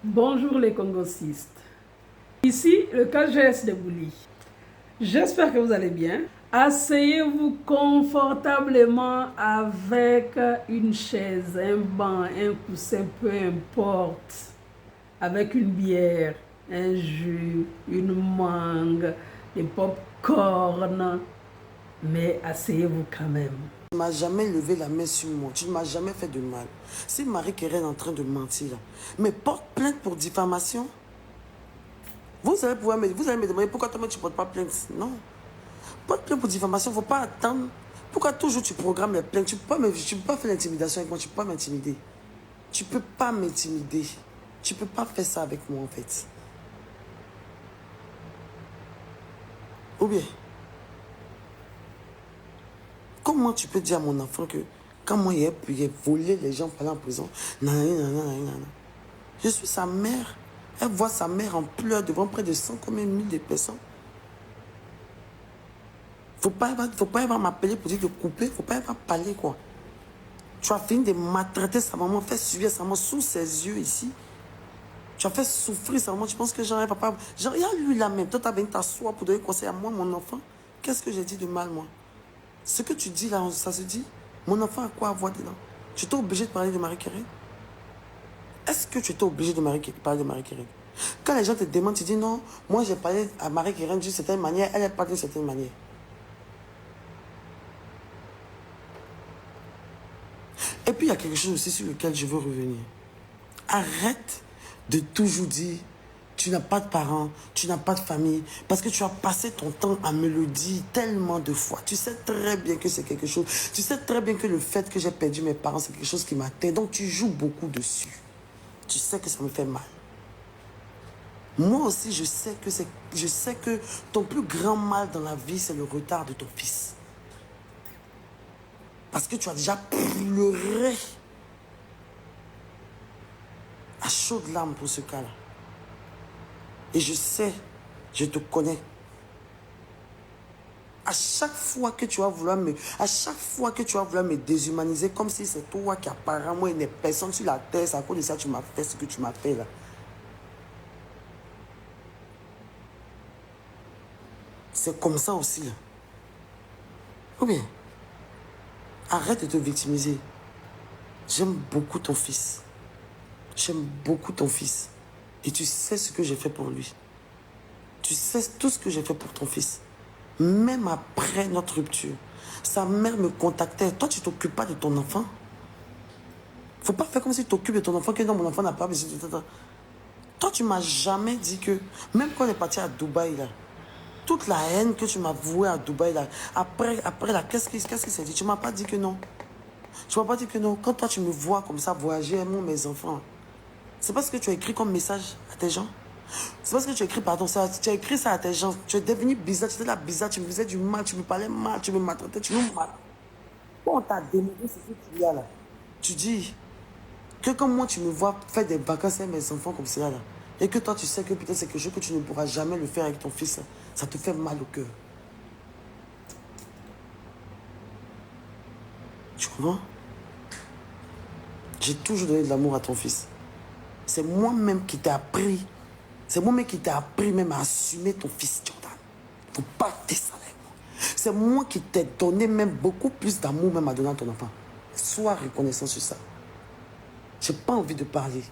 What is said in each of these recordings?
Bonjour les Congosistes. Ici le KGS de Bouli. J'espère que vous allez bien. Asseyez-vous confortablement avec une chaise, un banc, un coussin, peu importe. Avec une bière, un jus, une mangue, des pop-corn. Mais asseyez-vous quand même. Tu ne m'as jamais levé la main sur moi. Tu ne m'as jamais fait de mal. Si Marie-Kérène est en train de mentir, là, mais porte plainte pour diffamation. Vous allez me demander pourquoi toi tu ne portes pas plainte. Non. Porte plainte pour diffamation, il ne faut pas attendre. Pourquoi toujours tu programmes les plaintes? Tu ne peux pas faire l'intimidation avec moi, tu ne peux pas m'intimider. Tu ne peux pas m'intimider. Tu ne peux pas faire ça avec moi en fait. Ou bien, comment tu peux dire à mon enfant que quand moi j'ai volé les gens pendant en prison, je suis sa mère. Elle voit sa mère en pleurs devant près de 100 combien de mille de personnes. Faut pas avoir m'appeler pour dire de couper. Faut pas avoir parler quoi. Tu as fini de maltraiter sa maman, faire subir sa maman sous ses yeux ici. Tu as fait souffrir sa maman. Tu penses que genre, papa, genre, il y a lui là même. Toi, tu as venu t'asseoir pour donner conseil à moi, mon enfant. Qu'est-ce que j'ai dit de mal, moi? Ce que tu dis là, ça se dit. Mon enfant a quoi à voir dedans? Tu étais obligé de parler de Marie-Kérène? Est-ce que tu étais obligé de parler de Marie-Kérène? Quand les gens te demandent, tu dis non, moi j'ai parlé à Marie-Kérène d'une certaine manière, elle est pas d'une certaine manière. Et puis il y a quelque chose aussi sur lequel je veux revenir. Arrête de toujours dire, tu n'as pas de parents, tu n'as pas de famille, parce que tu as passé ton temps à me le dire tellement de fois. Tu sais très bien que c'est quelque chose. Tu sais très bien que le fait que j'ai perdu mes parents, c'est quelque chose qui m'atteint. Donc tu joues beaucoup dessus. Tu sais que ça me fait mal. Moi aussi, je sais que ton plus grand mal dans la vie, c'est le retard de ton fils. Parce que tu as déjà pleuré à chaudes larmes pour ce cas-là. Et je sais, je te connais. À chaque fois que tu vas vouloir me déshumaniser, comme si c'est toi qui apparemment une personne sur la terre, c'est à cause de ça que tu m'as fait ce que tu m'as fait là. C'est comme ça aussi là. Ou bien, arrête de te victimiser. J'aime beaucoup ton fils. J'aime beaucoup ton fils. Et tu sais ce que j'ai fait pour lui. Tu sais tout ce que j'ai fait pour ton fils. Même après notre rupture, sa mère me contactait. Toi, tu t'occupes pas de ton enfant. Faut pas faire comme si tu t'occupes de ton enfant, que non, mon enfant n'a pas besoin de... Toi, tu m'as jamais dit que, même quand on est parti à Dubaï, là, toute la haine que tu m'as vouée à Dubaï, là, après là, qu'est-ce qui s'est dit? Tu m'as pas dit que non. Tu m'as pas dit que non. Quand toi, tu me vois comme ça voyager, aimant mes enfants, c'est parce que tu as écrit comme message à tes gens. C'est parce que tu as écrit, pardon, ça, tu as écrit ça à tes gens. Tu es devenu bizarre, tu étais là bizarre, tu me faisais du mal, tu me parlais mal, tu me maltraitais, tu me maltraitais. Quand on t'a démodé ce que tu y as là, tu dis que comme moi, tu me vois faire des vacances avec mes enfants comme cela là, et que toi, tu sais que peut-être c'est quelque chose que tu ne pourras jamais le faire avec ton fils, là, ça te fait mal au cœur. Tu comprends? J'ai toujours donné de l'amour à ton fils. C'est moi-même qui t'ai appris. C'est moi-même qui t'ai appris même à assumer ton fils, Jordan. Faut pas te ça avec moi. C'est moi qui t'ai donné même beaucoup plus d'amour même à donner à ton enfant. Sois reconnaissant sur ça. J'ai pas envie de parler.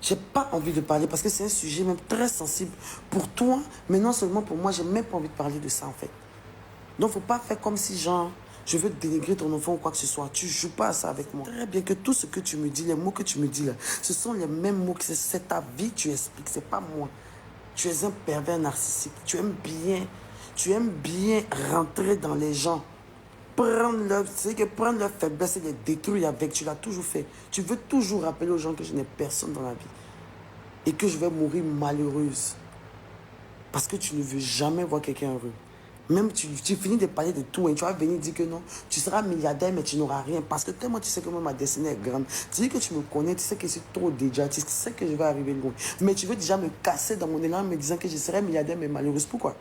J'ai pas envie de parler parce que c'est un sujet même très sensible pour toi, mais non seulement pour moi, j'ai même pas envie de parler de ça en fait. Donc faut pas faire comme si genre, je veux dénigrer ton enfant ou quoi que ce soit. Tu joues pas à ça avec moi. Très bien que tout ce que tu me dis, les mots que tu me dis là, ce sont les mêmes mots que c'est ta vie, tu expliques, c'est pas moi. Tu es un pervers narcissique. Tu aimes bien rentrer dans les gens. Prendre leur faiblesse et les détruire avec. Tu l'as toujours fait. Tu veux toujours rappeler aux gens que je n'ai personne dans la vie. Et que je vais mourir malheureuse. Parce que tu ne veux jamais voir quelqu'un heureux. Même tu finis de parler de tout et tu vas venir dire que non, tu seras milliardaire mais tu n'auras rien. Parce que tellement tu sais que moi, ma destinée est grande. Tu dis que tu me connais, tu sais que c'est trop déjà, tu sais que je vais arriver loin. Mais tu veux déjà me casser dans mon élan en me disant que je serai milliardaire mais malheureuse. Pourquoi?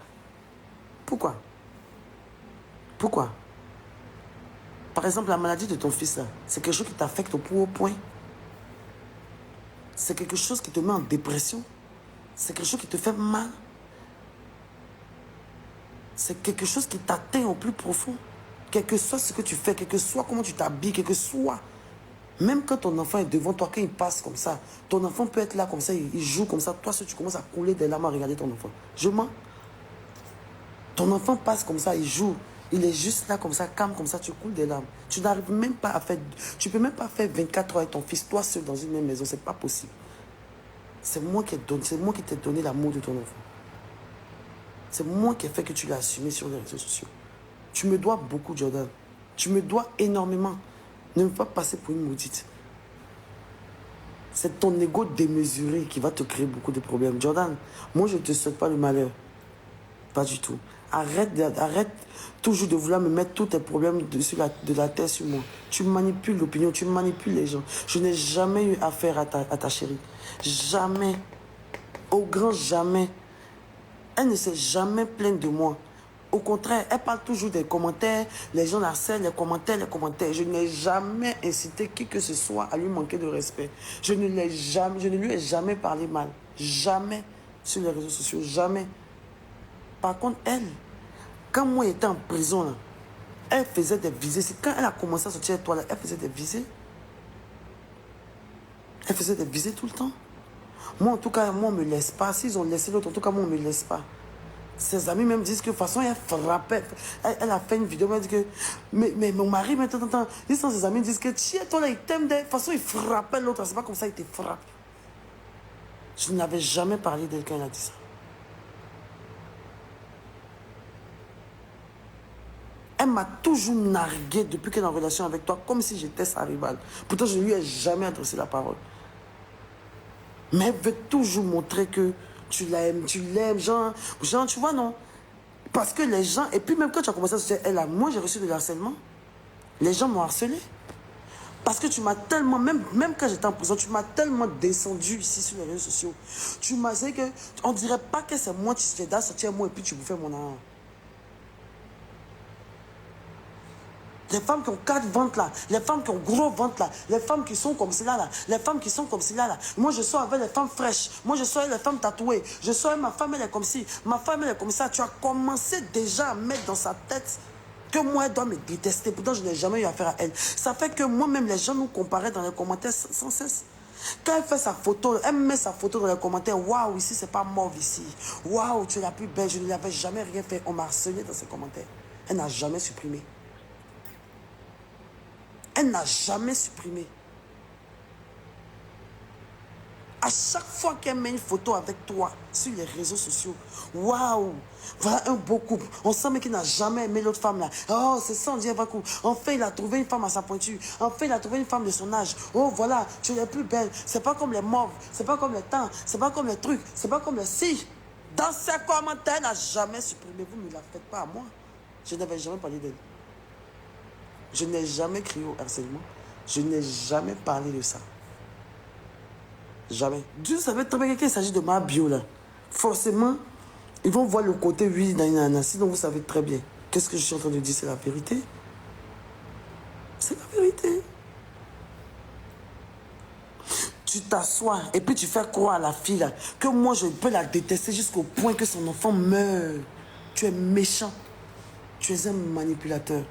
Pourquoi? Pourquoi? Par exemple, la maladie de ton fils, là, c'est quelque chose qui t'affecte au point. C'est quelque chose qui te met en dépression. C'est quelque chose qui te fait mal. C'est quelque chose qui t'atteint au plus profond. Quel que soit ce que tu fais, quel que soit comment tu t'habilles, quel que soit. Même quand ton enfant est devant toi, quand il passe comme ça, ton enfant peut être là comme ça, il joue comme ça. Toi, si tu commences à couler des larmes à regarder ton enfant. Je mens. Ton enfant passe comme ça, il joue. Il est juste là comme ça, calme comme ça, tu coules des larmes. Tu n'arrives même pas à faire... Tu peux même pas faire 24 heures avec ton fils, toi seul dans une même maison. C'est pas possible. C'est moi qui t'ai donné l'amour de ton enfant. C'est moi qui ai fait que tu l'as assumé sur les réseaux sociaux. Tu me dois beaucoup, Jordan. Tu me dois énormément. Ne me pas passer pour une maudite. C'est ton ego démesuré qui va te créer beaucoup de problèmes. Jordan, moi je ne te souhaite pas le malheur. Pas du tout. Arrête toujours de vouloir me mettre tous tes problèmes de la tête sur moi. Tu manipules l'opinion, tu manipules les gens. Je n'ai jamais eu affaire à ta chérie. Jamais. Au grand jamais. Elle ne s'est jamais plainte de moi. Au contraire, elle parle toujours des commentaires. Les gens harcèlent les commentaires. Je n'ai jamais incité qui que ce soit à lui manquer de respect. Je ne lui ai jamais parlé mal. Jamais sur les réseaux sociaux. Jamais. Par contre, elle, quand moi j'étais en prison, là, elle faisait des visées. C'est quand elle a commencé à sortir de toi, là, elle faisait des visées. Elle faisait des visées tout le temps. Moi, en tout cas, moi, on ne me laisse pas. S'ils ont laissé l'autre, en tout cas, moi, on ne me laisse pas. Ses amis même disent que de toute façon, elle frappait. Elle a fait une vidéo, elle dit que... Mais mon mari, maintenant, ses amis disent que toi, là, il t'aime. De toute façon, il frappait l'autre. C'est pas comme ça, il te frappe. Je n'avais jamais parlé d'elle quand elle a dit ça. Elle m'a toujours nargué depuis qu'elle est en relation avec toi, comme si j'étais sa rivale. Pourtant, je ne lui ai jamais adressé la parole. Mais elle veut toujours montrer que tu l'aimes, genre, tu vois, non? Parce que les gens, et puis même quand tu as commencé à se dire, elle, moi j'ai reçu de harcèlement, les gens m'ont harcelé. Parce que tu m'as tellement, même quand j'étais en prison, tu m'as tellement descendu ici sur les réseaux sociaux. Tu m'as dit que, on dirait pas que c'est moi qui t'ai sorti moi et puis tu bouffais mon argent. Les femmes qui ont 4 ventres là, les femmes qui ont gros ventre là, les femmes qui sont comme cela là, les femmes qui sont comme cela là. Moi je sors avec les femmes fraîches, moi je sors avec les femmes tatouées, je sors avec ma femme elle est comme ci, ma femme elle est comme ça. Tu as commencé déjà à mettre dans sa tête que moi elle doit me détester, pourtant je n'ai jamais eu affaire à elle. Ça fait que moi-même les gens nous comparaient dans les commentaires sans cesse. Quand elle fait sa photo, elle met sa photo dans les commentaires, waouh ici c'est pas mauve ici, waouh tu es la plus belle, je ne lui avais jamais rien fait, on m'a harcelé dans ses commentaires. Elle n'a jamais supprimé. Elle n'a jamais supprimé. À chaque fois qu'elle met une photo avec toi sur les réseaux sociaux, waouh, voilà un beau couple. On sent qu'il n'a jamais aimé l'autre femme là. Oh, c'est ça, on dit un vrai couple. Enfin, il a trouvé une femme à sa pointure. Enfin, il a trouvé une femme de son âge. Oh, voilà, tu es la plus belle. C'est pas comme les mauves, c'est pas comme les temps, c'est pas comme les trucs, c'est pas comme les si. Dans ses commentaires, elle n'a jamais supprimé. Vous ne la faites pas à moi. Je n'avais jamais parlé d'elle. Je n'ai jamais crié au harcèlement. Je n'ai jamais parlé de ça. Jamais. Dieu savait très bien qu'il s'agit de ma bio là. Forcément, ils vont voir le côté oui, nanana. Sinon, vous savez très bien. Qu'est-ce que je suis en train de dire? C'est la vérité. C'est la vérité. Tu t'assois et puis tu fais croire à la fille là que moi je peux la détester jusqu'au point que son enfant meurt. Tu es méchant. Tu es un manipulateur.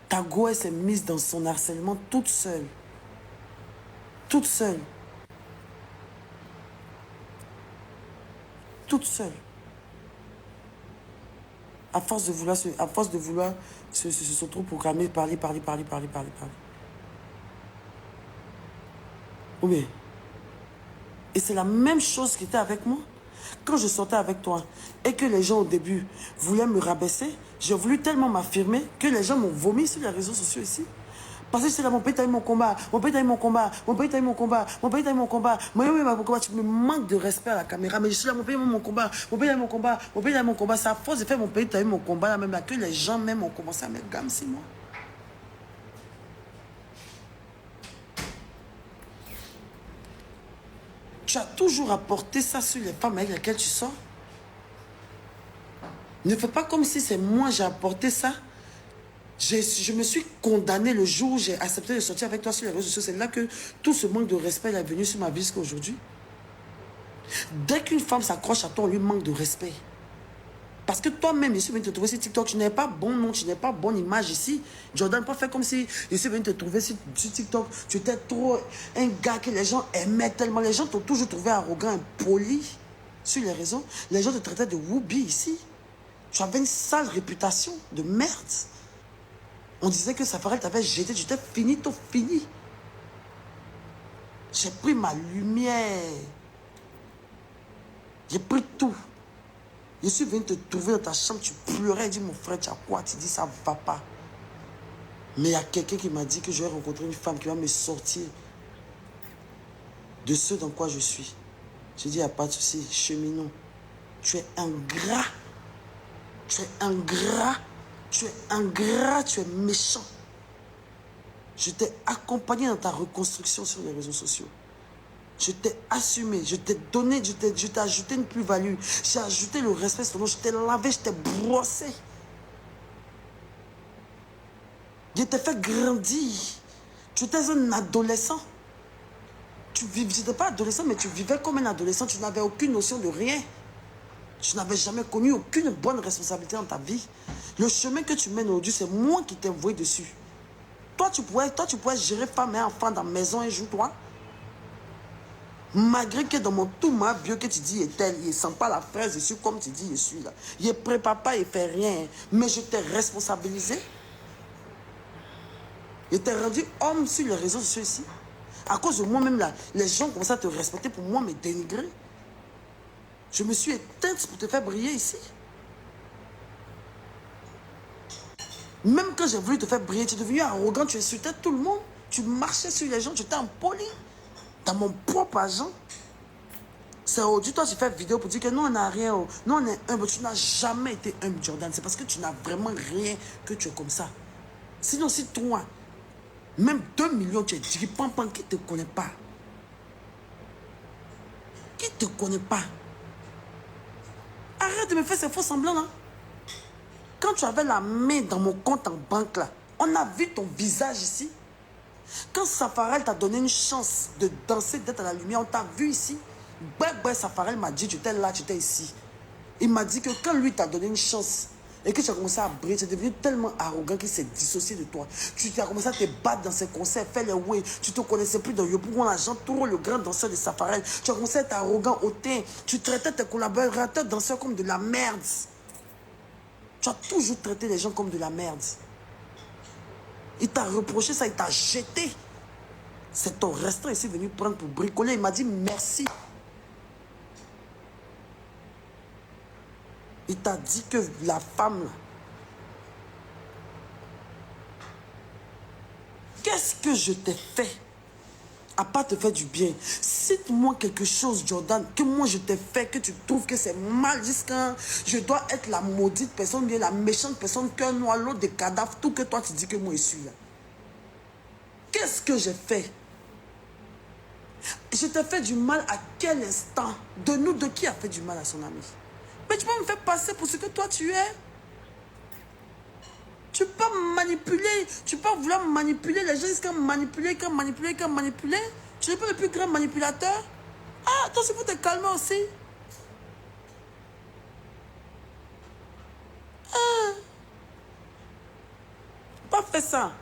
Ta go, s'est mise dans son harcèlement toute seule. Toute seule. Toute seule. À force de vouloir se autoprogrammer, parler. Oui. Et c'est la même chose qui était avec moi. Quand je sortais avec toi et que les gens au début voulaient me rabaisser, j'ai voulu tellement m'affirmer que les gens m'ont vomi sur les réseaux sociaux ici. Parce que c'est là, mon pays t'a eu mon combat, mon pays t'a eu mon combat, mon pays t'a eu mon combat, mon pays t'a eu mon combat. Moi, mon combat, tu me manques de respect à la caméra, mais je suis là, mon pays t'a eu mon combat, mon pays t'a eu mon combat, mon pays t'a eu mon combat. C'est à force de faire mon pays t'a eu mon combat, là même là, que les gens même ont commencé à mettre gamme sur moi. Tu as toujours apporté ça sur les femmes avec lesquelles tu sors. Ne fais pas comme si c'est moi j'ai apporté ça. Je me suis condamné le jour où j'ai accepté de sortir avec toi sur les réseaux sociaux. C'est là que tout ce manque de respect est venu sur ma vie jusqu'à aujourd'hui. Dès qu'une femme s'accroche à toi, on lui manque de respect. Parce que toi-même, je suis venu te trouver sur TikTok, tu n'es pas bon nom, tu n'es pas bonne image ici. Jordan, pas fait comme si je suis venu te trouver sur TikTok. Tu étais trop un gars que les gens aimaient tellement. Les gens t'ont toujours trouvé arrogant, impoli sur les réseaux. Les gens te traitaient de woubi ici. Tu avais une sale réputation de merde. On disait que Safarel t'avait jeté, tu t'es fini, t'as fini. J'ai pris ma lumière. J'ai pris tout. Je suis venu te trouver dans ta chambre, tu pleurais, dis mon frère, tu as quoi? Tu dis ça va pas. Mais il y a quelqu'un qui m'a dit que je vais rencontrer une femme qui va me sortir de ce dans quoi je suis. J'ai dit, il n'y a pas de souci, cheminot. Tu es ingrat. Tu es ingrat. Tu es ingrat, tu es méchant. Je t'ai accompagné dans ta reconstruction sur les réseaux sociaux. Je t'ai assumé, je t'ai donné, je t'ai ajouté une plus-value. J'ai ajouté le respect sur toi, je t'ai lavé, je t'ai brossé. Je t'ai fait grandir. Tu étais un adolescent. Tu n'étais pas adolescent, mais tu vivais comme un adolescent. Tu n'avais aucune notion de rien. Tu n'avais jamais connu aucune bonne responsabilité dans ta vie. Le chemin que tu mènes aujourd'hui, c'est moi qui t'ai envoyé dessus. Toi, tu pourrais gérer femme et enfant dans la maison un jour, toi. Malgré que dans mon tout ma bio que tu dis est tel, il ne sent pas la fraise dessus comme tu dis je suis là. Il ne prépare pas, il ne fait rien. Mais je t'ai responsabilisé. Je t'ai rendu homme sur les réseaux sociaux ici. À cause de moi-même là, les gens commencent à te respecter pour moi, me dénigrer. Je me suis éteinte pour te faire briller ici. Même quand j'ai voulu te faire briller, tu es devenu arrogant, tu insultais tout le monde. Tu marchais sur les gens, tu étais impoli. Dans mon propre agent. C'est aujourd'hui, toi, tu fais vidéo pour dire que nous, on n'a rien. Nous, on est humble. Tu n'as jamais été humble, Jordan. C'est parce que tu n'as vraiment rien que tu es comme ça. Sinon, si toi, même 2 millions, tu es dit, pam, qui ne te connaît pas? Qui ne te connaît pas? Arrête de me faire ces faux semblants, là. Quand tu avais la main dans mon compte en banque, là, on a vu ton visage ici. Quand Safarel t'a donné une chance de danser, d'être à la lumière, on t'a vu ici. Safarel m'a dit, tu étais là, tu étais ici. Il m'a dit que quand lui t'a donné une chance et que tu as commencé à briller, tu es devenu tellement arrogant qu'il s'est dissocié de toi. Tu as commencé à te battre dans ses concerts, faire les way. Tu ne te connaissais plus dans Yopougon, l'agent Touro, le grand danseur de Safarel. Tu as commencé à être arrogant, hautain. Tu traitais tes collaborateurs, danseurs comme de la merde. Tu as toujours traité les gens comme de la merde. Il t'a reproché ça, il t'a jeté. C'est ton restaurant ici venu prendre pour bricoler. Il m'a dit merci. Il t'a dit que la femme, qu'est-ce que je t'ai fait à part te faire du bien? Cite-moi quelque chose, Jordan, que moi je t'ai fait, que tu trouves que c'est mal jusqu'à je dois être la maudite personne, bien la méchante personne, cœur noir, l'autre des cadavres, tout que toi tu dis que moi je suis là. Qu'est-ce que j'ai fait? Je t'ai fait du mal à quel instant? De nous, de qui a fait du mal à son ami? Mais tu peux me faire passer pour ce que toi tu es. Tu peux manipuler, tu peux vouloir manipuler les gens jusqu'à manipuler, Tu n'es pas le plus grand manipulateur. Ah, toi c'est pour te calmer aussi. Ah. Pas fait ça.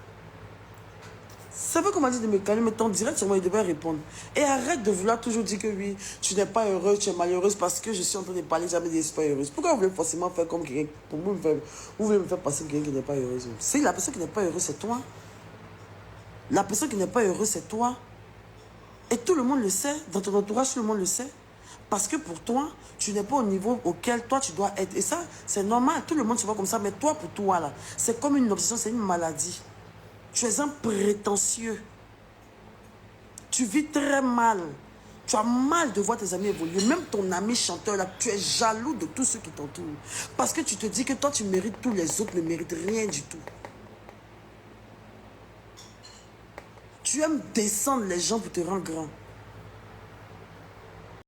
Ça veut qu'on m'a dit de me calmer, mais ton direct sur moi, il devait répondre. Et arrête de vouloir toujours dire que oui, tu n'es pas heureuse, tu es malheureuse parce que je suis en train de parler, jamais de pas heureuse. Pourquoi vous voulez forcément faire comme quelqu'un, vous voulez me faire passer quelqu'un qui n'est pas heureuse? C'est la personne qui n'est pas heureuse, c'est toi. La personne qui n'est pas heureuse, c'est toi. Et tout le monde le sait, dans ton entourage, tout le monde le sait. Parce que pour toi, tu n'es pas au niveau auquel toi tu dois être. Et ça, c'est normal, tout le monde se voit comme ça, mais toi, pour toi, là, c'est comme une obsession, c'est une maladie. Tu es un prétentieux. Tu vis très mal. Tu as mal de voir tes amis évoluer. Même ton ami chanteur, là, tu es jaloux de tous ceux qui t'entourent. Parce que tu te dis que toi, tu mérites tout, les autres ne méritent rien du tout. Tu aimes descendre les gens pour te rendre grand.